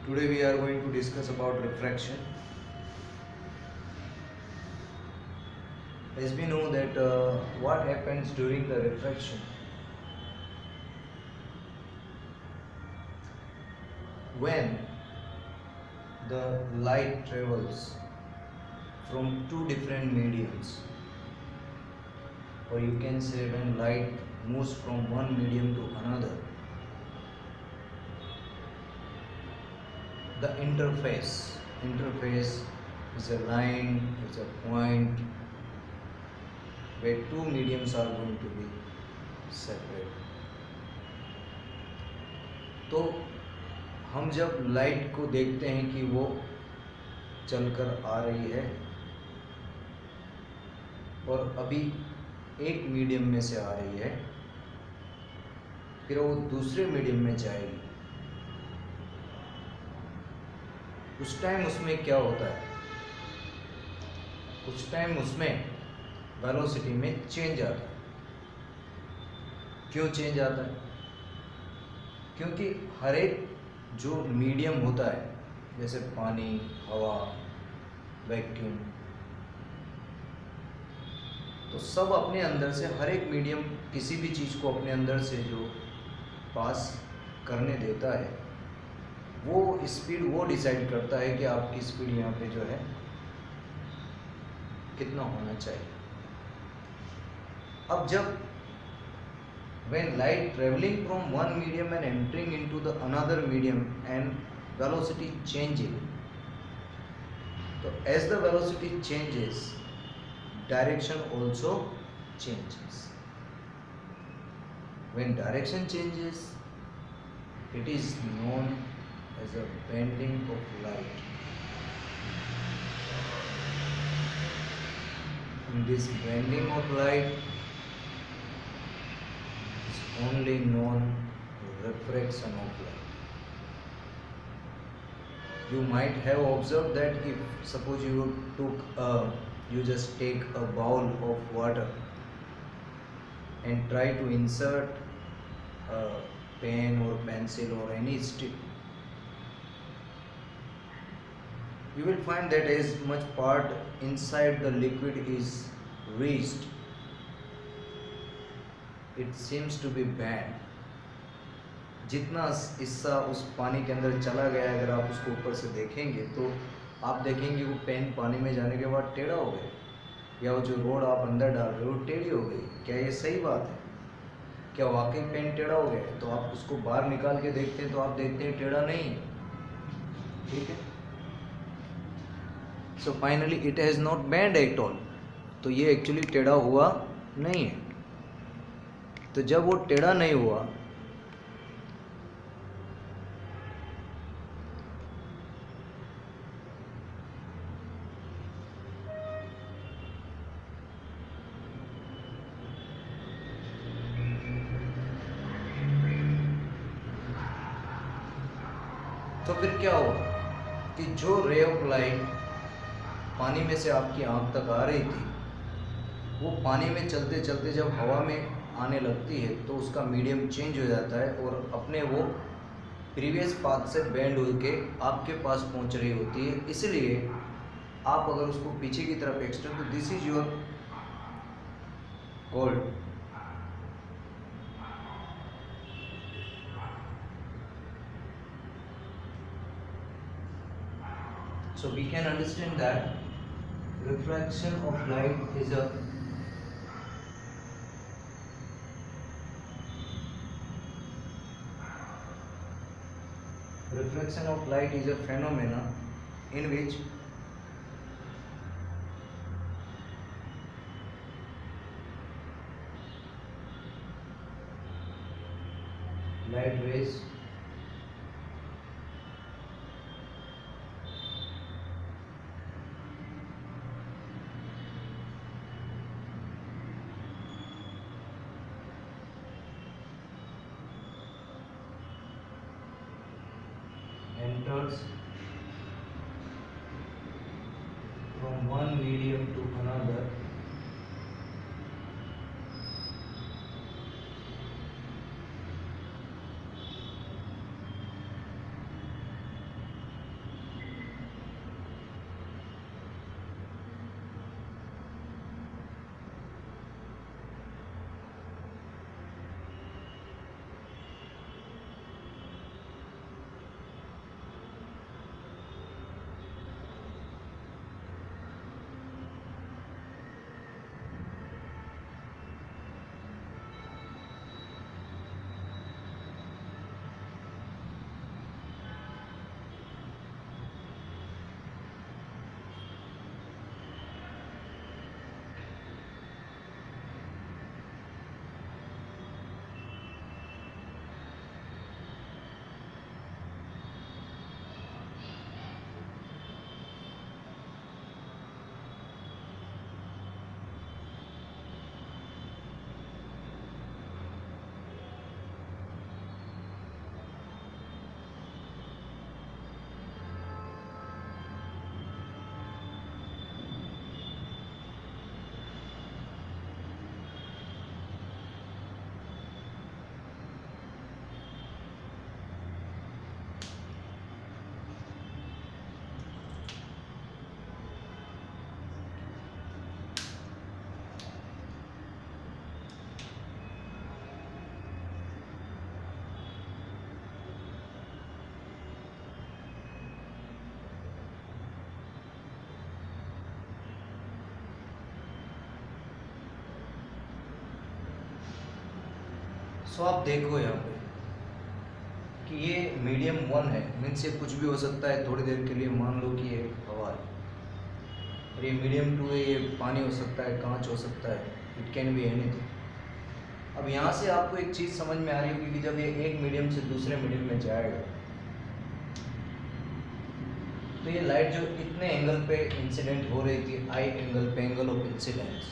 Today we are going to discuss about refraction. As we know that what happens during the refraction, when the light travels from two different mediums, or you can say when light moves from one medium to another, the interface is a line, is a point where two mediums are going to be separate. तो हम जब light को देखते हैं कि वो चलकर आ रही है और अभी एक मीडियम में से आ रही है, फिर वो दूसरे मीडियम में जाएगी, उस टाइम उसमें क्या होता है? उस टाइम उसमें वेलोसिटी में चेंज आता है। क्यों चेंज आता है? क्योंकि हर एक जो मीडियम होता है, जैसे पानी, हवा, वैक्यूम, तो सब अपने अंदर से, हर एक मीडियम किसी भी चीज़ को अपने अंदर से जो पास करने देता है, वो स्पीड वो डिसाइड करता है कि आपकी स्पीड यहाँ पे जो है कितना होना चाहिए। अब जब when light traveling from one medium and entering into the another medium and velocity changing, so as the velocity changes, direction also changes. When direction changes, it is known as a bending of light. And this bending of light is only known refraction of light. You might have observed that if suppose you just take a bowl of water and try to insert a pen or pencil or any stick, you will find that as much part inside the liquid is reached, it seems to be bent. जितना हिस्सा उस पानी के अंदर चला गया, अगर आप उसको ऊपर से देखेंगे तो आप देखेंगे वो पेन पानी में जाने के बाद टेढ़ा हो गया, या वो जो रोड आप अंदर डाल रहे हो टेढ़ी हो गई। क्या ये सही बात है? क्या वाकई पेन टेढ़ा हो गया? तो आप उसको बाहर निकाल के देखते हैं तो आप देखते हैं टेढ़ा नहीं है। ठीक है, so finally it has not bend at all. तो ये एक्चुअली टेढ़ा हुआ नहीं है। तो जब वो टेढ़ा नहीं हुआ, तो फिर क्या हुआ कि जो रे ऑफ लाइट पानी में से आपकी आंख तक आ रही थी, वो पानी में चलते चलते जब हवा में आने लगती है तो उसका मीडियम चेंज हो जाता है और अपने वो प्रीवियस पाथ से बेंड होके आपके पास पहुंच रही होती है। इसलिए आप अगर उसको पीछे की तरफ एक्सटेंड, तो this is your called so we can understand that refraction of light is a phenomena in which light rays enters from one medium to another सो आप देखो यहाँ पे कि ये मीडियम वन है, मीन्स ये कुछ भी हो सकता है थोड़ी देर के लिए। मान लो कि ये हवा है, और ये मीडियम टू है, ये पानी हो सकता है, कांच हो सकता है, इट कैन बी एनीथिंग। अब यहाँ से आपको एक चीज़ समझ में आ रही होगी कि जब ये एक मीडियम से दूसरे मीडियम में जाएगा तो ये लाइट जो इतने एंगल पे इंसिडेंट हो रही थी, आई एंगल पे, एंगल ऑफ इंसिडेंस,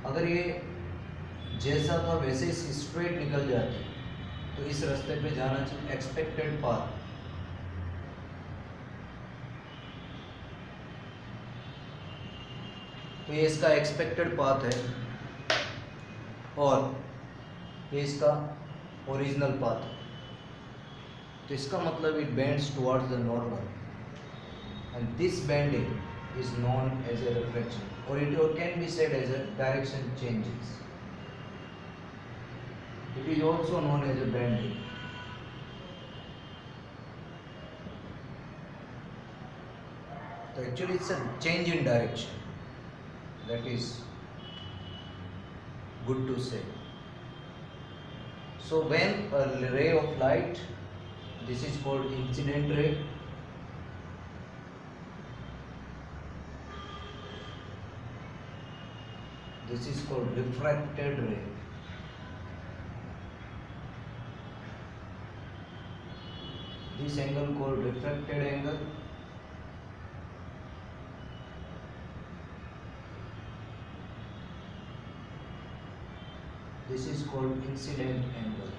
अगर ये जैसा था वैसे ही स्ट्रेट निकल जाती तो इस रास्ते पे जाना चाहिए एक्सपेक्टेड पाथ। तो ये इसका एक्सपेक्टेड पाथ है और ये इसका ओरिजिनल पाथ है। तो इसका मतलब it bends towards the normal and this bending is known as a reflection, or it can be said as a direction changes. It is also known as a bending. So actually it's a change in direction. That is good to say. So when a ray of light, this is called incident ray, this is called refracted ray. This angle called refracted angle. This is called incident angle.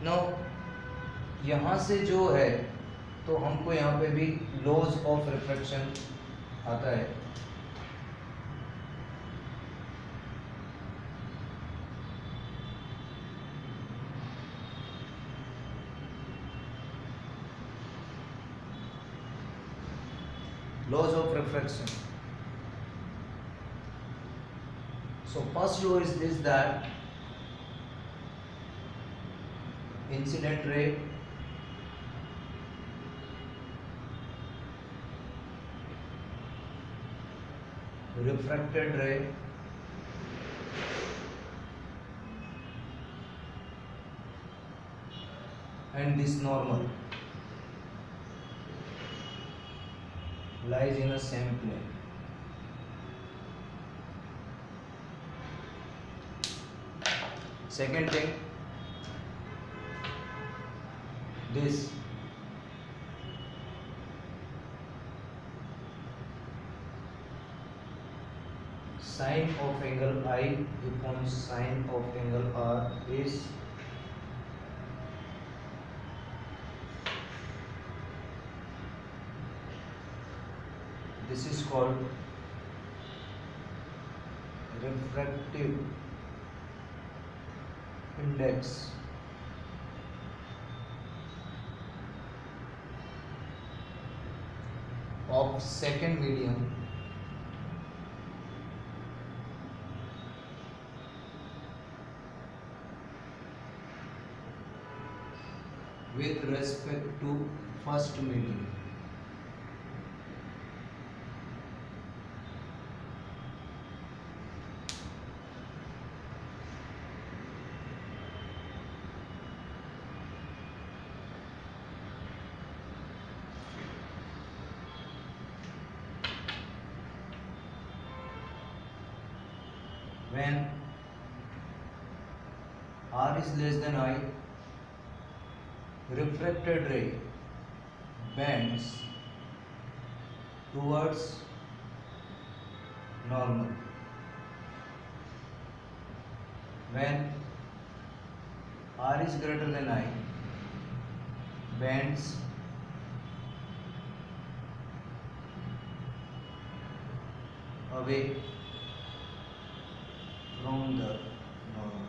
Now यहाँ से जो है तो हमको यहाँ पे भी laws of refraction आता है। Laws of refraction. So first law is this, that incident ray refracted ray and this normal lies in a same plane. Second thing, this sine of angle I upon sine of angle R is this is called refractive index of second medium with respect to first medium. When R is less than I, refracted ray bends towards normal. When R is greater than I, bends away from the normal.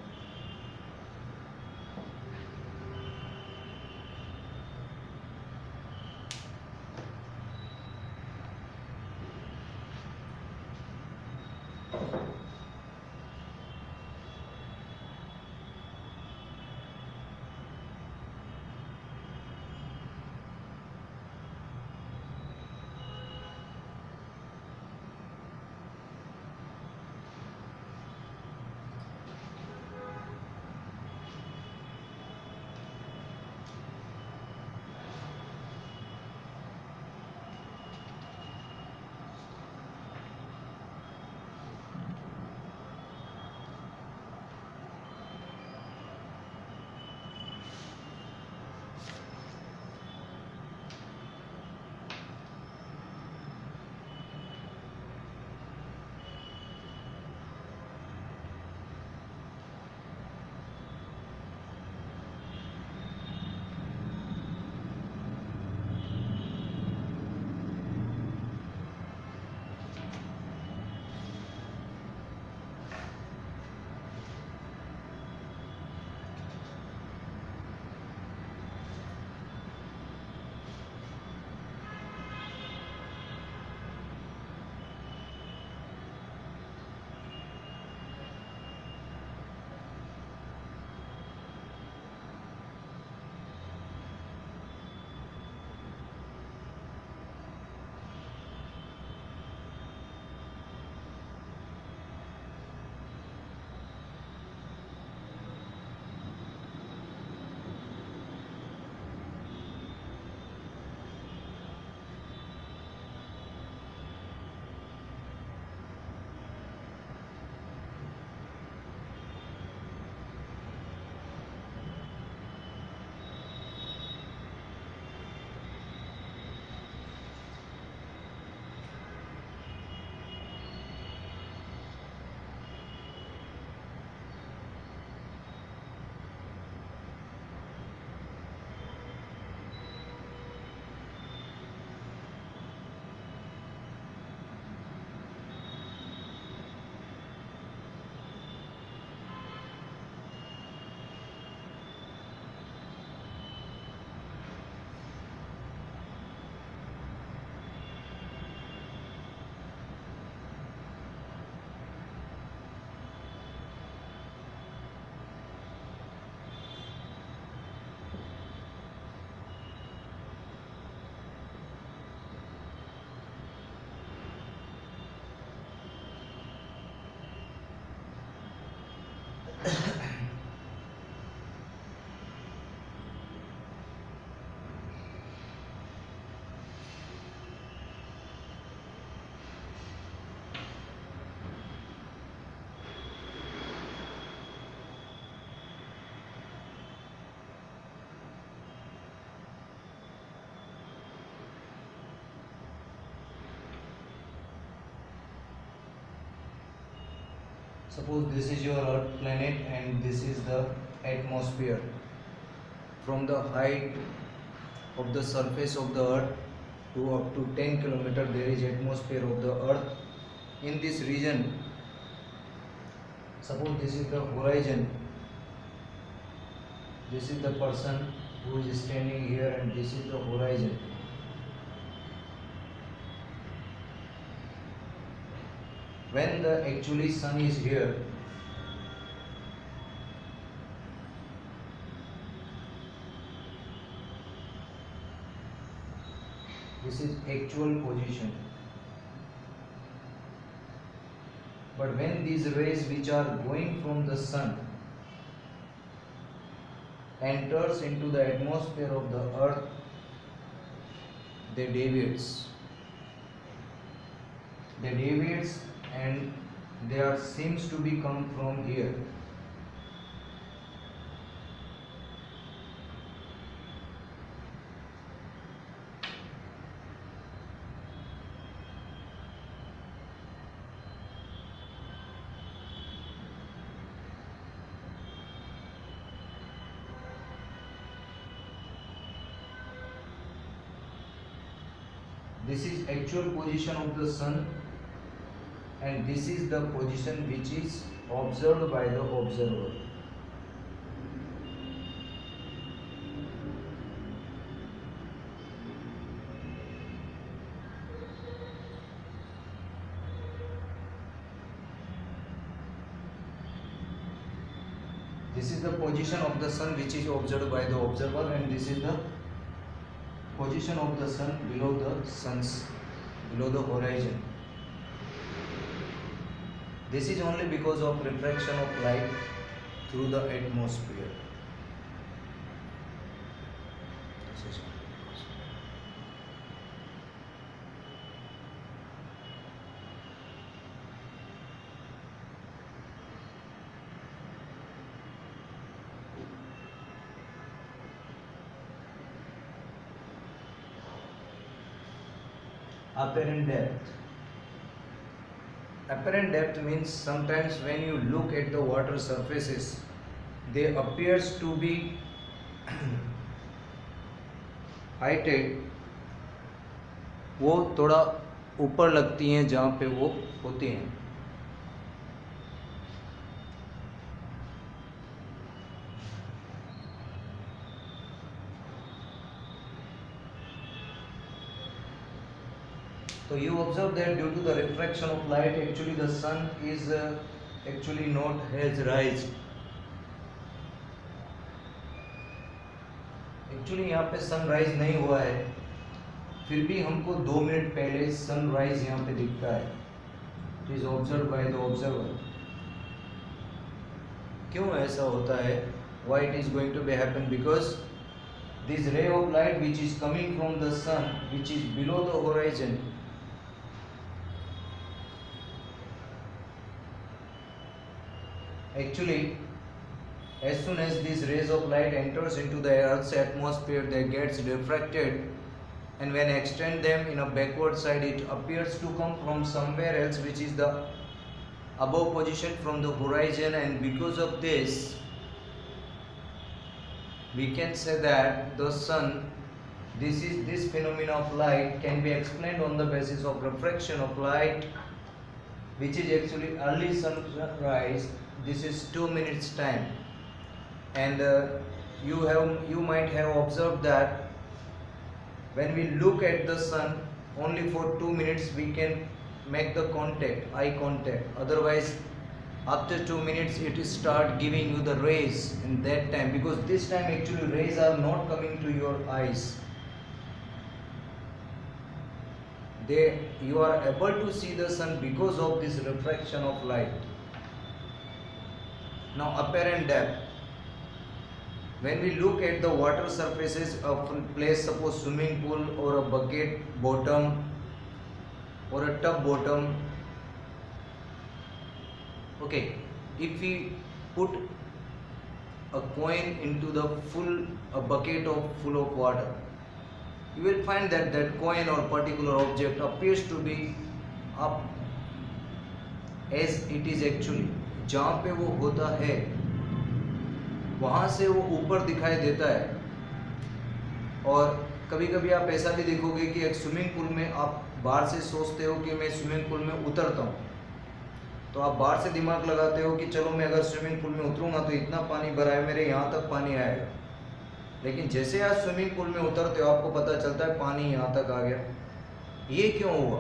Suppose this is your Earth planet and this is the atmosphere. From the height of the surface of the Earth to up to 10 kilometers there is atmosphere of the Earth. In this region, suppose this is the horizon, this is the person who is standing here and this is the horizon. When the actually sun is here, this is actual position. But when these rays which are going from the sun enters into the atmosphere of the earth, they deviates. They deviates and they are seems to be come from here. This is actual position of the sun and this is the position which is observed by the observer. This is the position of the sun which is observed by the observer and this is the position of the sun below the horizon. This is only because of refraction of light through the atmosphere. Apparent depth. Apparent depth means sometimes when you look at the water surfaces, they appears to be heighted. वो थोड़ा ऊपर लगती हैं जहाँ पे वो होती हैं. So you observe that due to the refraction of light, actually the sun is actually not has rise. Actually यहाँ पे सनराइज नहीं हुआ है, फिर भी हमको 2 मिनट पहले सनराइज यहाँ पे दिखता है. It is observed by the observer. क्यों ऐसा होता है? Why it is going to be happen? Because this ray of light which is coming from the sun, which is below the horizon, actually as soon as these rays of light enters into the earth's atmosphere, they gets refracted, and when extend them in a backward side, it appears to come from somewhere else which is the above position from the horizon, and because of this we can say that the sun, this phenomena of light can be explained on the basis of refraction of light, which is actually early sunrise. This is 2 minutes time, and you might have observed that when we look at the sun only for 2 minutes we can make the eye contact. Otherwise after 2 minutes it start giving you the rays in that time, because this time actually rays are not coming to your eyes. You are able to see the sun because of this refraction of light. Now apparent depth. When we look at the water surfaces of a place, suppose swimming pool or a bucket bottom or a tub bottom, okay, if we put a coin into a bucket full of water, you will find that that coin or particular object appears to be up as it is actually. जहाँ पे वो होता है वहाँ से वो ऊपर दिखाई देता है। और कभी कभी आप ऐसा भी देखोगे कि एक स्विमिंग पूल में आप बाहर से सोचते हो कि मैं स्विमिंग पूल में उतरता हूँ, तो आप बाहर से दिमाग लगाते हो कि चलो मैं अगर स्विमिंग पूल में उतरूँगा तो इतना पानी भरा है, मेरे यहाँ तक पानी आएगा। लेकिन जैसे आप स्विमिंग पूल में उतरते हो आपको पता चलता है पानी यहाँ तक आ गया। ये क्यों हुआ?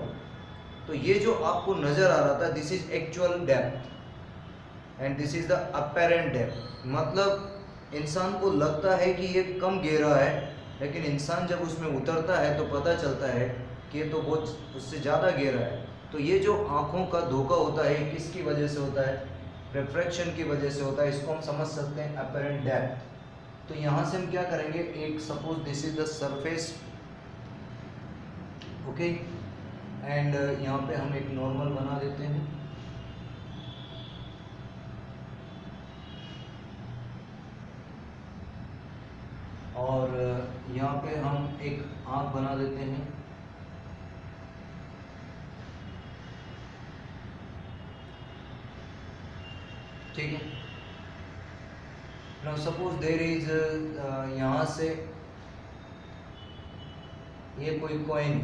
तो ये जो आपको नज़र आ रहा था, this is actual depth and this is the apparent depth. मतलब इंसान को लगता है कि ये कम गहरा है, लेकिन इंसान जब उसमें उतरता है तो पता चलता है कि ये तो बहुत उससे ज़्यादा गहरा है। तो ये जो आँखों का धोखा होता है किसकी वजह से होता है? रिफ्रैक्शन की वजह से होता है। इसको हम समझ सकते हैं अपेरेंट डेप्थ। तो यहाँ से हम क्या करेंगे, एक suppose this is the surface, okay, and यहाँ पे हम एक नॉर्मल बना देते हैं। और यहाँ पे हम एक आँख बना देते हैं। ठीक है। नाउ सपोज देयर इज यहाँ से ये कोई coin,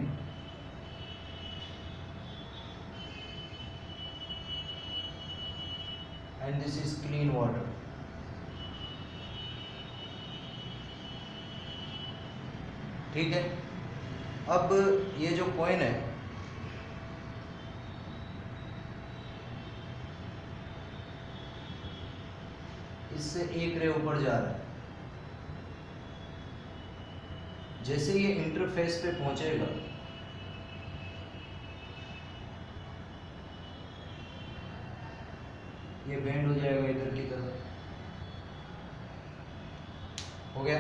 and this is clean water. ठीक है। अब ये जो कॉइन है इससे एक रे ऊपर जा रहा है। जैसे ये इंटरफेस पे पहुंचेगा ये बेंड हो जाएगा इधर की तरफ, हो गया।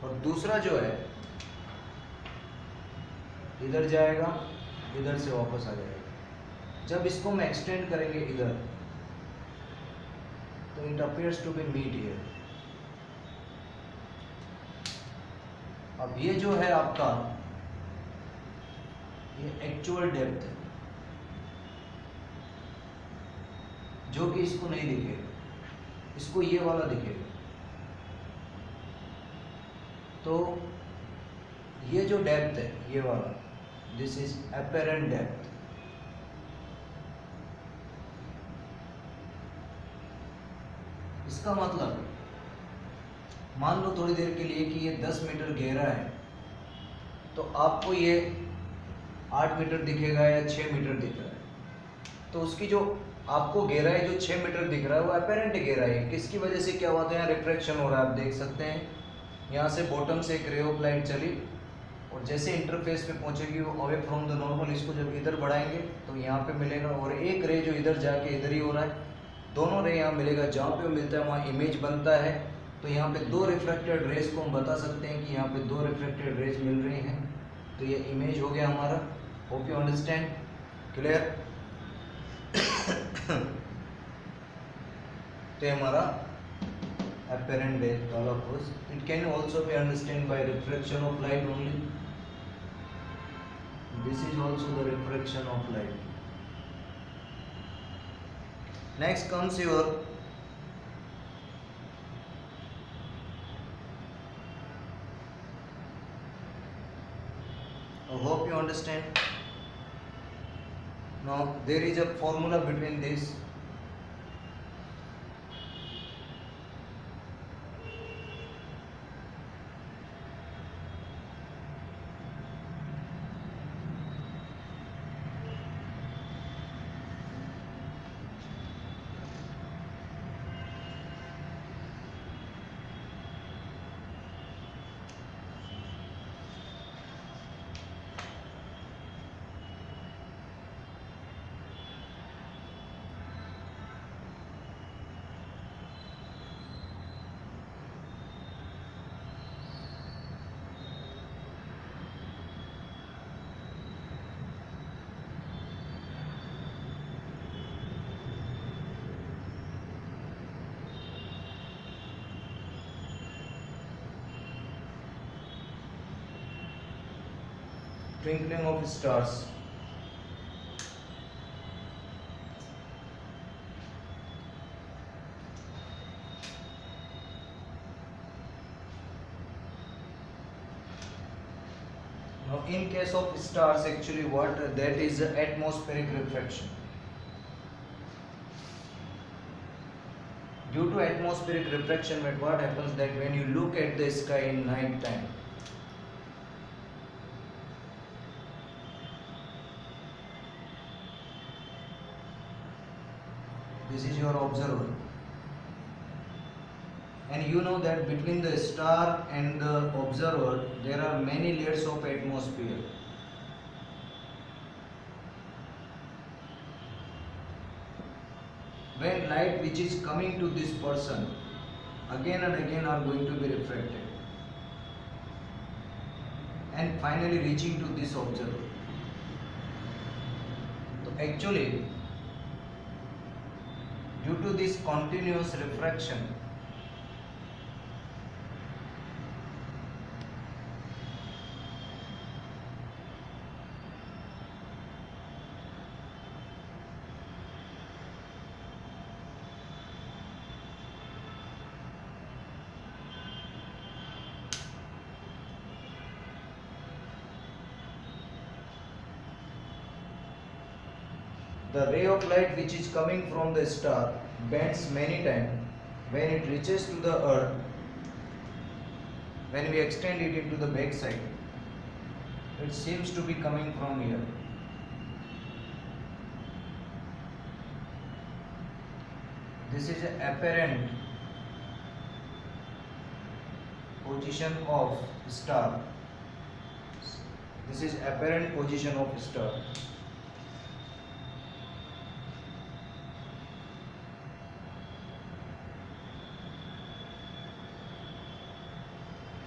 और दूसरा जो है इधर जाएगा, इधर से वापस आ जाएगा। जब इसको हम एक्सटेंड करेंगे इधर तो it appears to be meet here. अब ये जो है आपका ये एक्चुअल डेप्थ है, जो कि इसको नहीं दिखेगा, इसको ये वाला दिखेगा। तो ये जो डेप्थ है ये वाला, दिस इज अपेरेंट डेप्थ। इसका मतलब मान लो थोड़ी देर के लिए कि ये 10 मीटर गहरा है, तो आपको ये 8 मीटर दिखेगा या 6 मीटर दिख रहा है। तो उसकी जो आपको गहराई जो 6 मीटर दिख रहा है वो अपेरेंट गहराई है। किसकी वजह से क्या हुआ था? यहाँ रिफ्रैक्शन हो रहा है, आप देख सकते हैं। यहाँ से बॉटम से एक रे ऑफ लाइट चली और जैसे इंटरफेस पे पहुंचेगी वो अवे फ्रॉम द नॉर्मल, इसको जब इधर बढ़ाएंगे तो यहाँ पे मिलेगा, और एक रे जो इधर जाके इधर ही हो रहा है, दोनों रे यहाँ मिलेगा। जहाँ पे मिलता है वहाँ इमेज बनता है। तो यहाँ पे दो रिफ्लेक्टेड रेज को हम बता सकते हैं कि यहाँ पे दो रिफ्लेक्टेड रेज मिल रही हैं, तो ये इमेज हो गया हमारा। Hope you understand, clear? तो हमारा apparent डेप्थ वाला course, it can also be understood by refraction of light only. This is also the refraction of light. Next comes your I hope you understand. Now there is a formula between this. Twinkling of stars. Now in case of stars, actually what that is atmospheric refraction. Due to atmospheric refraction, what happens that when you look at the sky in night time, this is your observer, and you know that between the star and the observer there are many layers of atmosphere. When light which is coming to this person again and again are going to be refracted and finally reaching to this observer. So actually, due to this continuous refraction, the ray of light which is coming from the star bends many times. When it reaches to the earth, when we extend it into the back side, it seems to be coming from here. This is an apparent position of star. This is apparent position of star.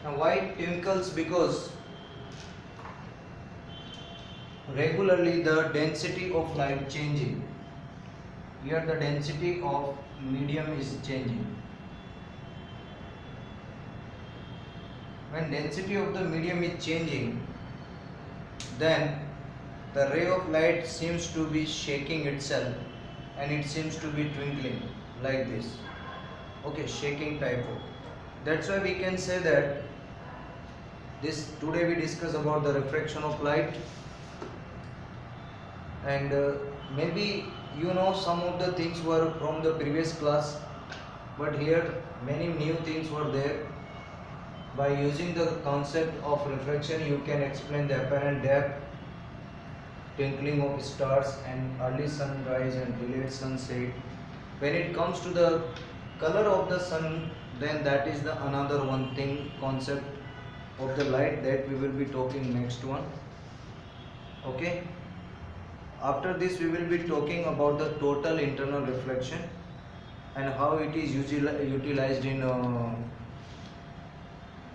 Now why it twinkles? Because regularly the density of light changing. Here the density of medium is changing. When density of the medium is changing, then the ray of light seems to be shaking itself and it seems to be twinkling like this. Okay, shaking type of. That's why we can say that today we discuss about the refraction of light, and maybe you know some of the things were from the previous class, but here many new things were there. By using the concept of refraction, you can explain the apparent depth, twinkling of stars, and early sunrise and delayed sunset. When it comes to the color of the sun, then that is the another one thing, concept of the light, that we will be talking next one. Okay, after this we will be talking about the total internal reflection and how it is utilized in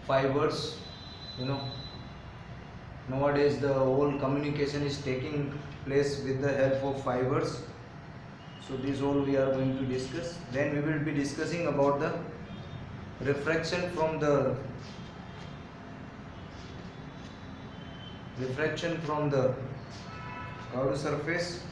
fibers. You know, nowadays the whole communication is taking place with the help of fibers. So this all we are going to discuss. Then we will be discussing about the refraction from the cloud surface,